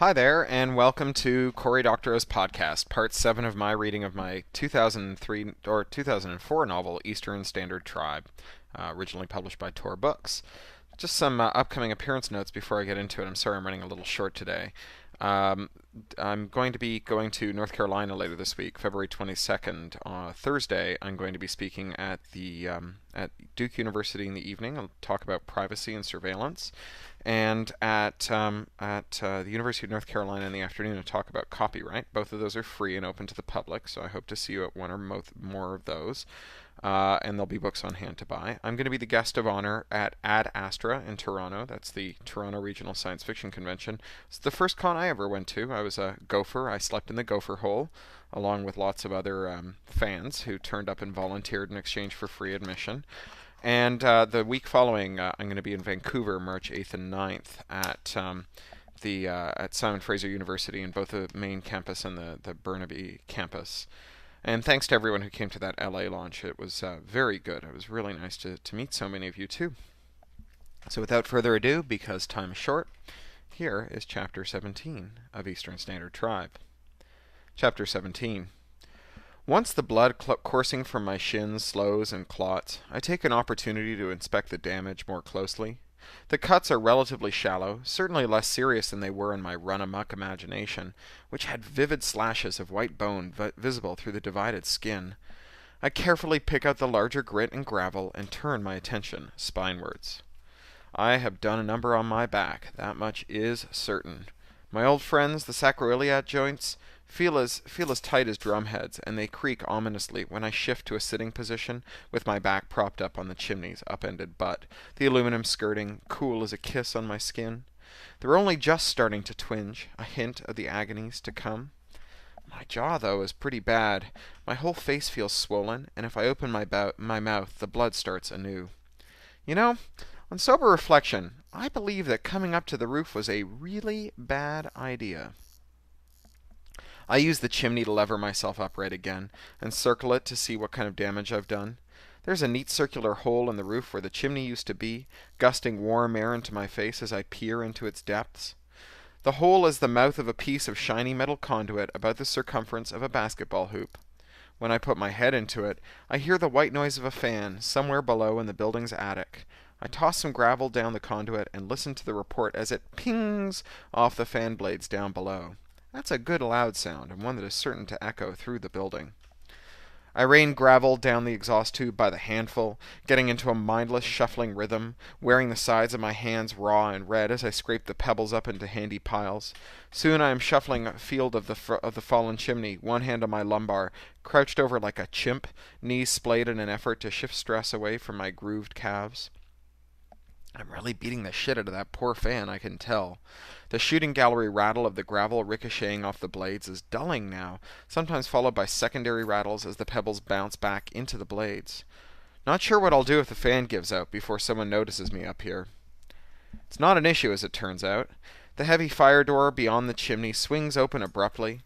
Hi there, and welcome to Cory Doctorow's podcast, part 7 of my reading of my 2003 or 2004 novel Eastern Standard Tribe, originally published by Tor Books. Just some upcoming appearance notes before I get into it. I'm sorry I'm running a little short today. Um, I'm going to be going to North Carolina later this week, February 22nd. Thursday, I'm going to be speaking at Duke University in the evening. I'll talk about privacy and surveillance, and at the University of North Carolina in the afternoon to talk about copyright. Both of those are free and open to the public, so I hope to see you at one or more of those. And there'll be books on hand to buy. I'm going to be the guest of honor at Ad Astra in Toronto. That's the Toronto Regional Science Fiction Convention. It's the first con I ever went to. I was a gopher. I slept in the gopher hole, along with lots of other fans who turned up and volunteered in exchange for free admission. And the week following, I'm going to be in Vancouver, March 8th and 9th, at Simon Fraser University in both the main campus and the Burnaby campus. And thanks to everyone who came to that LA launch. It was very good. It was really nice to meet so many of you too. So without further ado, because time is short, here is Chapter 17 of Eastern Standard Tribe. Chapter 17. Once the blood coursing from my shins slows and clots, I take an opportunity to inspect the damage more closely. The cuts are relatively shallow, certainly less serious than they were in my run-amuck imagination, which had vivid slashes of white bone visible through the divided skin. I carefully pick out the larger grit and gravel and turn my attention spinewards. I have done a number on my back, that much is certain. My old friends, the sacroiliac joints, feel as tight as drumheads, and they creak ominously when I shift to a sitting position with my back propped up on the chimney's upended butt, the aluminum skirting cool as a kiss on my skin. They're only just starting to twinge, a hint of the agonies to come. My jaw, though, is pretty bad. My whole face feels swollen, and if I open my mouth, the blood starts anew. You know, on sober reflection, I believe that coming up to the roof was a really bad idea. I use the chimney to lever myself upright again, and circle it to see what kind of damage I've done. There's a neat circular hole in the roof where the chimney used to be, gusting warm air into my face as I peer into its depths. The hole is the mouth of a piece of shiny metal conduit about the circumference of a basketball hoop. When I put my head into it, I hear the white noise of a fan somewhere below in the building's attic. I toss some gravel down the conduit and listen to the report as it pings off the fan blades down below. That's a good loud sound, and one that is certain to echo through the building. I rain gravel down the exhaust tube by the handful, getting into a mindless shuffling rhythm, wearing the sides of my hands raw and red as I scrape the pebbles up into handy piles. Soon I am shuffling a field of the fallen chimney, one hand on my lumbar, crouched over like a chimp, knees splayed in an effort to shift stress away from my grooved calves. I'm really beating the shit out of that poor fan, I can tell. The shooting gallery rattle of the gravel ricocheting off the blades is dulling now, sometimes followed by secondary rattles as the pebbles bounce back into the blades. Not sure what I'll do if the fan gives out before someone notices me up here. It's not an issue, as it turns out. The heavy fire door beyond the chimney swings open abruptly.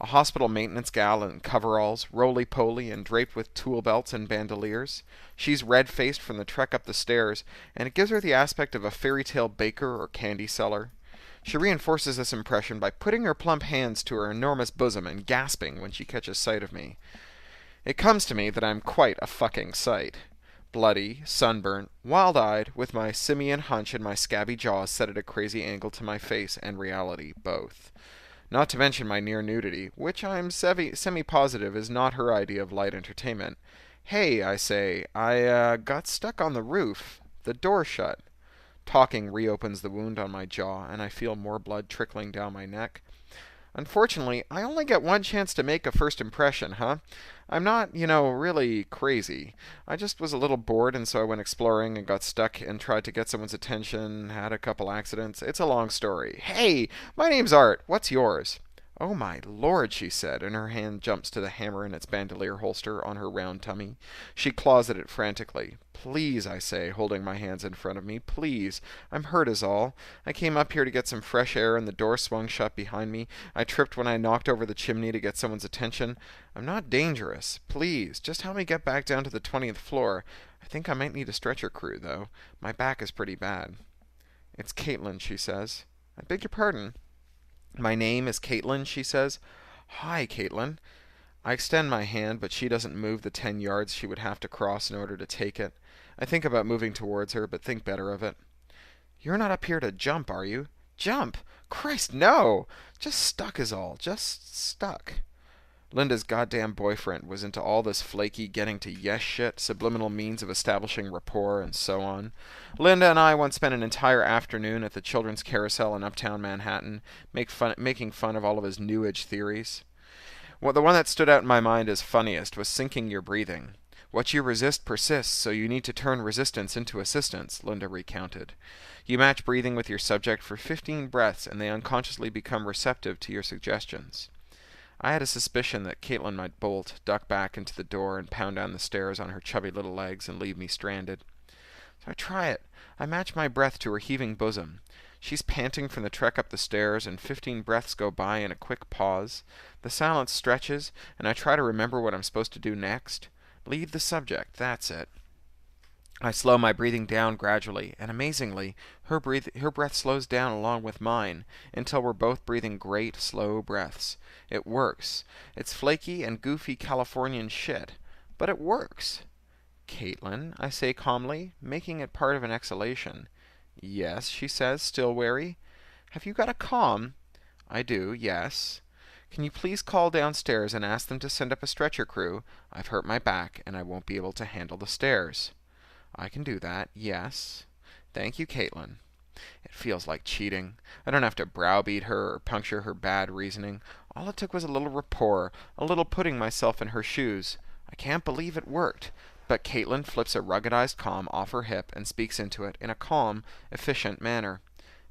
A hospital maintenance gal in coveralls, roly-poly, and draped with tool belts and bandoliers. She's red-faced from the trek up the stairs, and it gives her the aspect of a fairy-tale baker or candy seller. She reinforces this impression by putting her plump hands to her enormous bosom and gasping when she catches sight of me. It comes to me that I'm quite a fucking sight. Bloody, sunburnt, wild-eyed, with my simian hunch and my scabby jaws set at a crazy angle to my face and reality, both. Not to mention my near nudity, which I'm semi-positive is not her idea of light entertainment. Hey, I say, I got stuck on the roof. The door shut. Talking reopens the wound on my jaw, and I feel more blood trickling down my neck. Unfortunately, I only get one chance to make a first impression, huh? I'm not, really crazy. I just was a little bored, and so I went exploring and got stuck and tried to get someone's attention, had a couple accidents. It's a long story. Hey, my name's Art. What's yours? Oh my lord, she said, and her hand jumps to the hammer in its bandolier holster on her round tummy. She claws at it frantically. Please, I say, holding my hands in front of me, please. I'm hurt is all. I came up here to get some fresh air and the door swung shut behind me. I tripped when I knocked over the chimney to get someone's attention. I'm not dangerous. Please, just help me get back down to the 20th floor. I think I might need a stretcher crew, though. My back is pretty bad. It's Caitlin, she says. I beg your pardon. My name is Caitlin, she says. Hi, Caitlin. I extend my hand, but she doesn't move the 10 yards she would have to cross in order to take it. I think about moving towards her, but think better of it. You're not up here to jump, are you? Jump? Christ, no! Just stuck is all. Just stuck. Linda's goddamn boyfriend was into all this flaky getting to yes shit, subliminal means of establishing rapport, and so on. Linda and I once spent an entire afternoon at the Children's Carousel in uptown Manhattan, making fun of all of his New Age theories. Well, the one that stood out in my mind as funniest was syncing your breathing. What you resist persists, so you need to turn resistance into assistance, Linda recounted. You match breathing with your subject for 15 breaths, and they unconsciously become receptive to your suggestions. I had a suspicion that Caitlin might bolt, duck back into the door, and pound down the stairs on her chubby little legs and leave me stranded. So I try it. I match my breath to her heaving bosom. She's panting from the trek up the stairs, and 15 breaths go by in a quick pause. The silence stretches, and I try to remember what I'm supposed to do next. Leave the subject, that's it. I slow my breathing down gradually, and amazingly, her breath slows down along with mine, until we're both breathing great, slow breaths. It works. It's flaky and goofy Californian shit, but it works. Caitlin, I say calmly, making it part of an exhalation. Yes, she says, still wary. Have you got a comm? I do, yes. Can you please call downstairs and ask them to send up a stretcher crew? I've hurt my back, and I won't be able to handle the stairs. I can do that, yes. Thank you, Caitlin. It feels like cheating. I don't have to browbeat her or puncture her bad reasoning. All it took was a little rapport, a little putting myself in her shoes. I can't believe it worked. But Caitlin flips a ruggedized comm off her hip and speaks into it in a calm, efficient manner.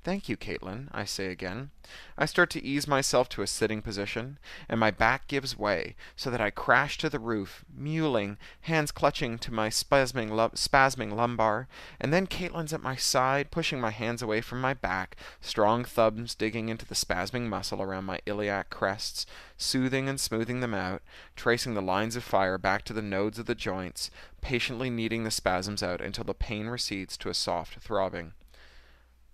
Thank you, Caitlin, I say again. I start to ease myself to a sitting position, and my back gives way, so that I crash to the roof, mewling, hands clutching to my spasming lumbar, and then Caitlin's at my side, pushing my hands away from my back, strong thumbs digging into the spasming muscle around my iliac crests, soothing and smoothing them out, tracing the lines of fire back to the nodes of the joints, patiently kneading the spasms out until the pain recedes to a soft throbbing.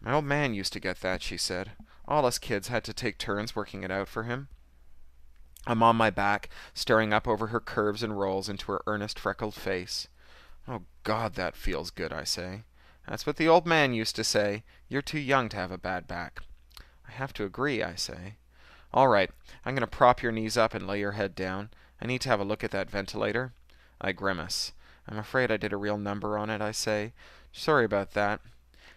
My old man used to get that, she said. All us kids had to take turns working it out for him. I'm on my back, staring up over her curves and rolls into her earnest, freckled face. Oh, God, that feels good, I say. That's what the old man used to say. You're too young to have a bad back. I have to agree, I say. All right, I'm going to prop your knees up and lay your head down. I need to have a look at that ventilator. I grimace. I'm afraid I did a real number on it, I say. Sorry about that.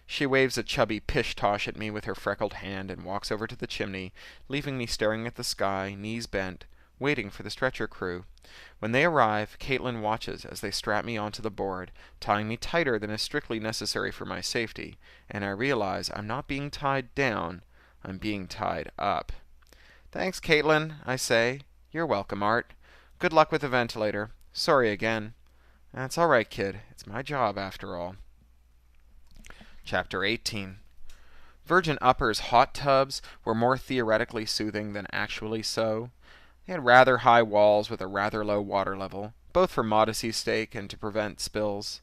She waves a chubby pish-tosh at me with her freckled hand and walks over to the chimney, leaving me staring at the sky, knees bent, waiting for the stretcher crew. When they arrive, Caitlin watches as they strap me onto the board, tying me tighter than is strictly necessary for my safety, and I realize I'm not being tied down, I'm being tied up. Thanks, Caitlin, I say. You're welcome, Art. Good luck with the ventilator. Sorry again. That's all right, kid. It's my job, after all. Chapter 18. Virgin Upper's hot tubs were more theoretically soothing than actually so. They had rather high walls with a rather low water level, both for modesty's sake and to prevent spills.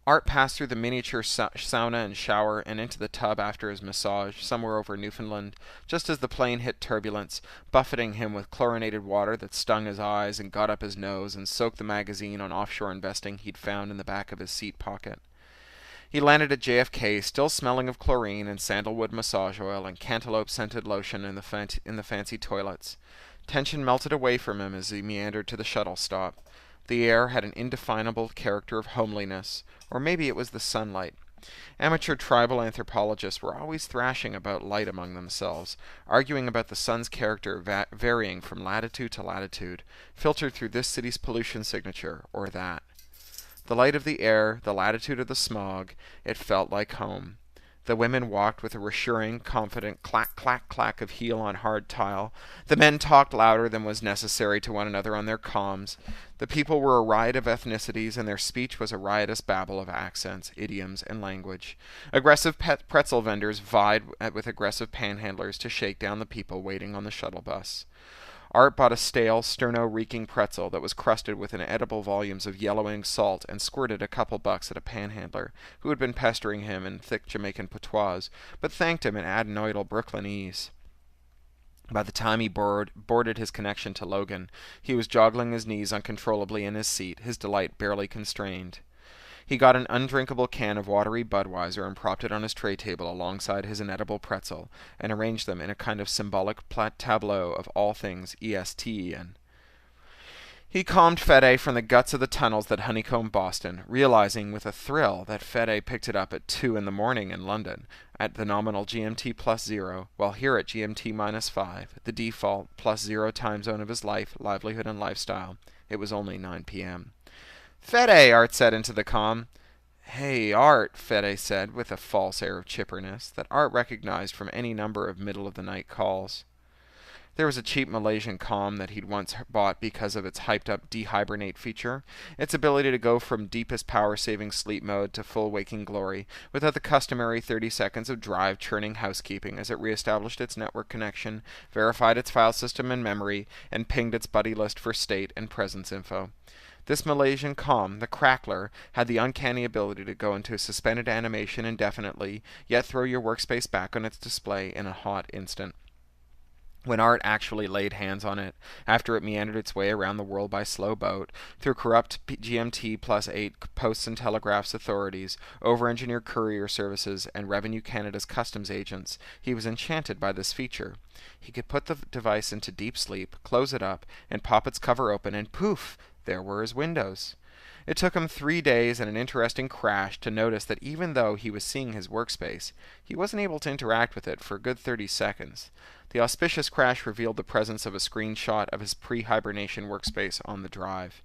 Art passed through the miniature sauna and shower and into the tub after his massage, somewhere over Newfoundland, just as the plane hit turbulence, buffeting him with chlorinated water that stung his eyes and got up his nose and soaked the magazine on offshore investing he'd found in the back of his seat pocket. He landed at JFK, still smelling of chlorine and sandalwood massage oil and cantaloupe-scented lotion in the fancy toilets. Tension melted away from him as he meandered to the shuttle stop. The air had an indefinable character of homeliness, or maybe it was the sunlight. Amateur tribal anthropologists were always thrashing about light among themselves, arguing about the sun's character varying from latitude to latitude, filtered through this city's pollution signature, or that. The light of the air, the latitude of the smog, it felt like home. The women walked with a reassuring, confident clack, clack, clack of heel on hard tile. The men talked louder than was necessary to one another on their comms. The people were a riot of ethnicities, and their speech was a riotous babble of accents, idioms, and language. Aggressive pretzel vendors vied with aggressive panhandlers to shake down the people waiting on the shuttle bus. Art bought a stale, sterno-reeking pretzel that was crusted with inedible volumes of yellowing salt and squirted a couple bucks at a panhandler, who had been pestering him in thick Jamaican patois, but thanked him in adenoidal Brooklynese. By the time he boarded his connection to Logan, he was joggling his knees uncontrollably in his seat, his delight barely constrained. He got an undrinkable can of watery Budweiser and propped it on his tray table alongside his inedible pretzel, and arranged them in a kind of symbolic tableau of all things ESTEN. He calmed Fede from the guts of the tunnels that honeycomb Boston, realizing with a thrill that Fede picked it up at 2 in the morning in London, at the nominal GMT plus 0, while here at GMT minus 5, the default plus 0 time zone of his life, livelihood, and lifestyle, it was only 9 p.m. "Fede," Art said into the comm. "Hey, Art," Fede said, with a false air of chipperness that Art recognized from any number of middle-of-the-night calls. There was a cheap Malaysian comm that he'd once bought because of its hyped-up dehibernate feature, its ability to go from deepest power-saving sleep mode to full waking glory, without the customary 30 seconds of drive-churning housekeeping as it reestablished its network connection, verified its file system and memory, and pinged its buddy list for state and presence info. This Malaysian comm, the Crackler, had the uncanny ability to go into suspended animation indefinitely, yet throw your workspace back on its display in a hot instant. When Art actually laid hands on it, after it meandered its way around the world by slow boat, through corrupt GMT plus 8 posts and telegraphs authorities, over-engineered courier services, and Revenue Canada's customs agents, he was enchanted by this feature. He could put the device into deep sleep, close it up, and pop its cover open, and poof! There were his windows. It took him 3 days and an interesting crash to notice that even though he was seeing his workspace, he wasn't able to interact with it for a good 30 seconds. The auspicious crash revealed the presence of a screenshot of his pre-hibernation workspace on the drive.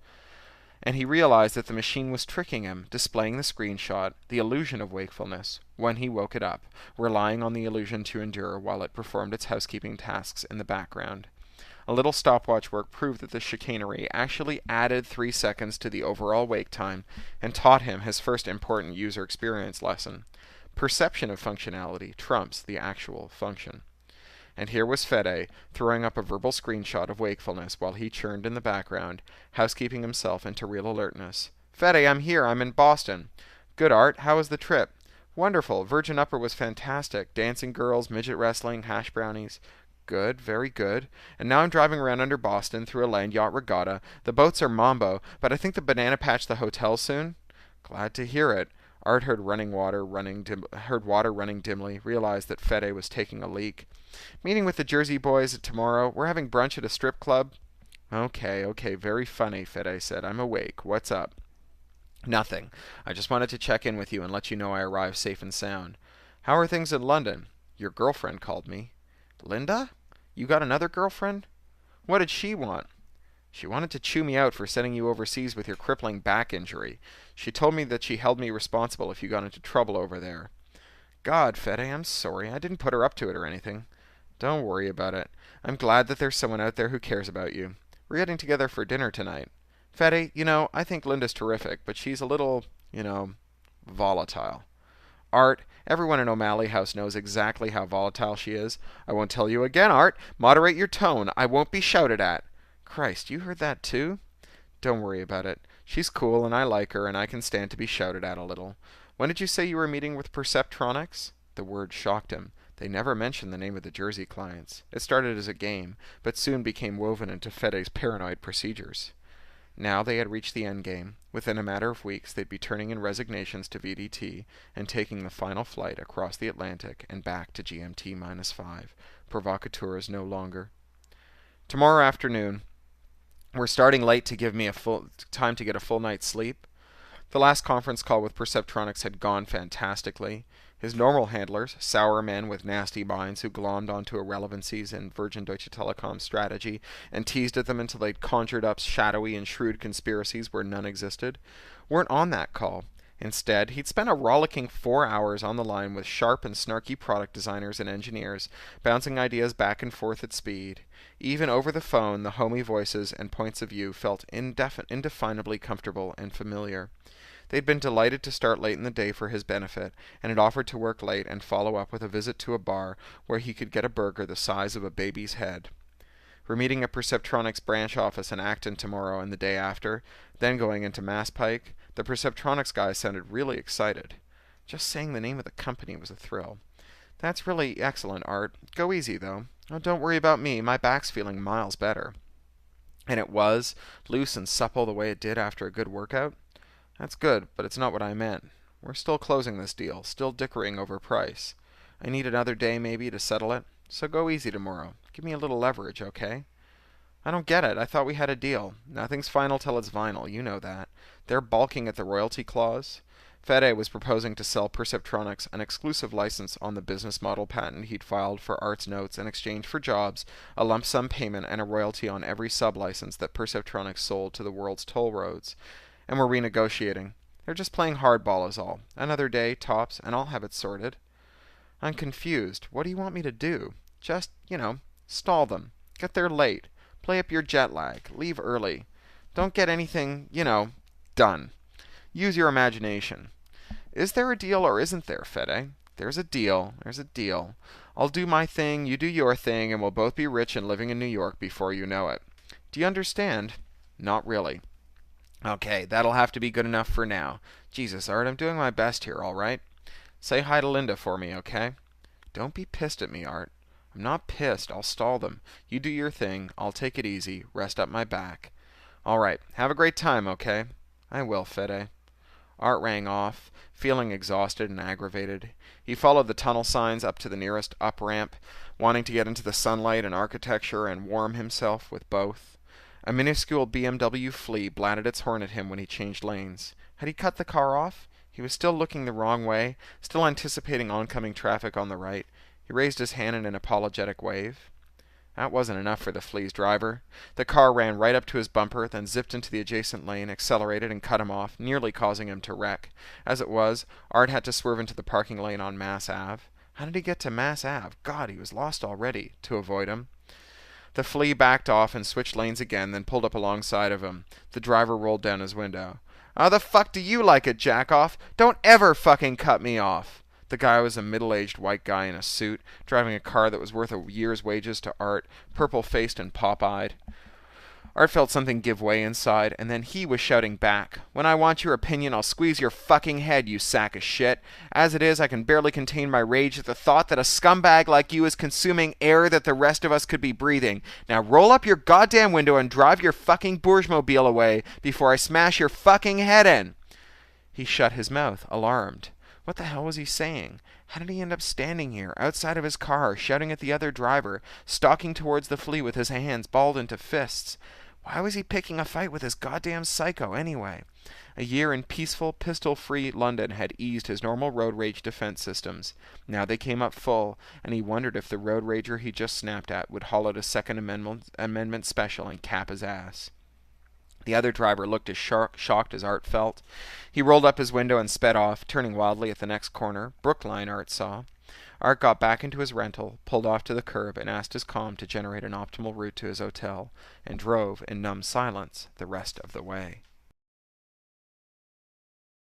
And he realized that the machine was tricking him, displaying the screenshot, the illusion of wakefulness, when he woke it up, relying on the illusion to endure while it performed its housekeeping tasks in the background. A little stopwatch work proved that the chicanery actually added 3 seconds to the overall wake time and taught him his first important user experience lesson. Perception of functionality trumps the actual function. And here was Fede, throwing up a verbal screenshot of wakefulness while he churned in the background, housekeeping himself into real alertness. "Fede, I'm here. I'm in Boston." "Good, Art. How was the trip?" "Wonderful. Virgin Upper was fantastic. Dancing girls, midget wrestling, hash brownies." "Good, very good. And now I'm driving around under Boston through a land yacht regatta. The boats are mambo, but I think the banana patch the hotel soon." "Glad to hear it." Art heard water running dimly, realized that Fede was taking a leak. "Meeting with the Jersey boys tomorrow. We're having brunch at a strip club." Okay, very funny," Fede said. "I'm awake. What's up?" "Nothing. I just wanted to check in with you and let you know I arrived safe and sound." "How are things in London?" "Your girlfriend called me." "Linda? You got another girlfriend?" "What did she want?" "She wanted to chew me out for sending you overseas with your crippling back injury. She told me that she held me responsible if you got into trouble over there." "God, Fede, I'm sorry. I didn't put her up to it or anything." "Don't worry about it. I'm glad that there's someone out there who cares about you. We're getting together for dinner tonight. Fede, I think Linda's terrific, but she's a little, volatile." "Art, everyone in O'Malley House knows exactly how volatile she is. I won't tell you again, Art. Moderate your tone. I won't be shouted at." "Christ, you heard that too?" "Don't worry about it. She's cool and I like her and I can stand to be shouted at a little. When did you say you were meeting with Perceptronics?" The word shocked him. They never mentioned the name of the Jersey clients. It started as a game, but soon became woven into Fede's paranoid procedures. Now they had reached the end game. Within a matter of weeks, they'd be turning in resignations to VDT and taking the final flight across the Atlantic and back to GMT-5. Provocateur is no longer. "Tomorrow afternoon. We're starting late to give me time to get a full night's sleep." The last conference call with Perceptronics had gone fantastically. His normal handlers, sour men with nasty minds who glommed onto irrelevancies in Virgin Deutsche Telekom's strategy and teased at them until they'd conjured up shadowy and shrewd conspiracies where none existed, weren't on that call. Instead, he'd spent a rollicking 4 hours on the line with sharp and snarky product designers and engineers, bouncing ideas back and forth at speed. Even over the phone, the homey voices and points of view felt indefinably comfortable and familiar. They'd been delighted to start late in the day for his benefit, and had offered to work late and follow up with a visit to a bar where he could get a burger the size of a baby's head. We're meeting at Perceptronics branch office in Acton tomorrow and the day after, then going into Masspike. The Perceptronics guy sounded really excited. Just saying the name of the company was a thrill. "That's really excellent, Art. Go easy, though. Oh, don't worry about me. My back's feeling miles better. And it was, loose and supple the way it did after a good workout? That's good, but it's not what I meant. We're still closing this deal, still dickering over price. I need another day maybe to settle it, so go easy tomorrow. Give me a little leverage, okay? I don't get it. I thought we had a deal. Nothing's final till it's vinyl. You know that. They're balking at the royalty clause. Fede was proposing to sell Perceptronics an exclusive license on the business model patent he'd filed for Art's Notes in exchange for jobs, a lump sum payment, and a royalty on every sub-license that Perceptronics sold to the world's toll roads. And we're renegotiating. They're just playing hardball is all. Another day, tops, and I'll have it sorted. I'm confused. What do you want me to do? Just, stall them. Get there late. Play up your jet lag. Leave early. Don't get anything, done. Use your imagination. Is there a deal or isn't there, Fede? There's a deal. There's a deal. I'll do my thing, you do your thing, and we'll both be rich and living in New York before you know it. Do you understand? Not really. Okay, that'll have to be good enough for now. Jesus, Art, I'm doing my best here, all right? Say hi to Linda for me, okay? Don't be pissed at me, Art. I'm not pissed. I'll stall them. You do your thing. I'll take it easy. Rest up my back. All right. Have a great time, okay? I will, Fede. Art rang off, feeling exhausted and aggravated. He followed the tunnel signs up to the nearest up-ramp, wanting to get into the sunlight and architecture and warm himself with both. A minuscule BMW flea blatted its horn at him when he changed lanes. Had he cut the car off? He was still looking the wrong way, still anticipating oncoming traffic on the right. He raised his hand in an apologetic wave. That wasn't enough for the flea's driver. The car ran right up to his bumper, then zipped into the adjacent lane, accelerated, and cut him off, nearly causing him to wreck. As it was, Art had to swerve into the parking lane on Mass Ave. How did he get to Mass Ave? God, he was lost already. To avoid him. The flea backed off and switched lanes again, then pulled up alongside of him. The driver rolled down his window. How the fuck do you like it, jack-off? Don't ever fucking cut me off. The guy was a middle-aged white guy in a suit, driving a car that was worth a year's wages to Art, purple-faced and pop-eyed. Art felt something give way inside, and then he was shouting back. When I want your opinion, I'll squeeze your fucking head, you sack of shit. As it is, I can barely contain my rage at the thought that a scumbag like you is consuming air that the rest of us could be breathing. Now roll up your goddamn window and drive your fucking Bourgemobile away before I smash your fucking head in. He shut his mouth, alarmed. What the hell was he saying? How did he end up standing here, outside of his car, shouting at the other driver, stalking towards the flea with his hands balled into fists? Why was he picking a fight with this goddamn psycho, anyway? A year in peaceful, pistol-free London had eased his normal road rage defense systems. Now they came up full, and he wondered if the road rager he just snapped at would haul out a Second Amendment special and cap his ass. The other driver looked as shocked as Art felt. He rolled up his window and sped off, turning wildly at the next corner. Brookline, Art saw. Art got back into his rental, pulled off to the curb, and asked his comm to generate an optimal route to his hotel, and drove in numb silence the rest of the way.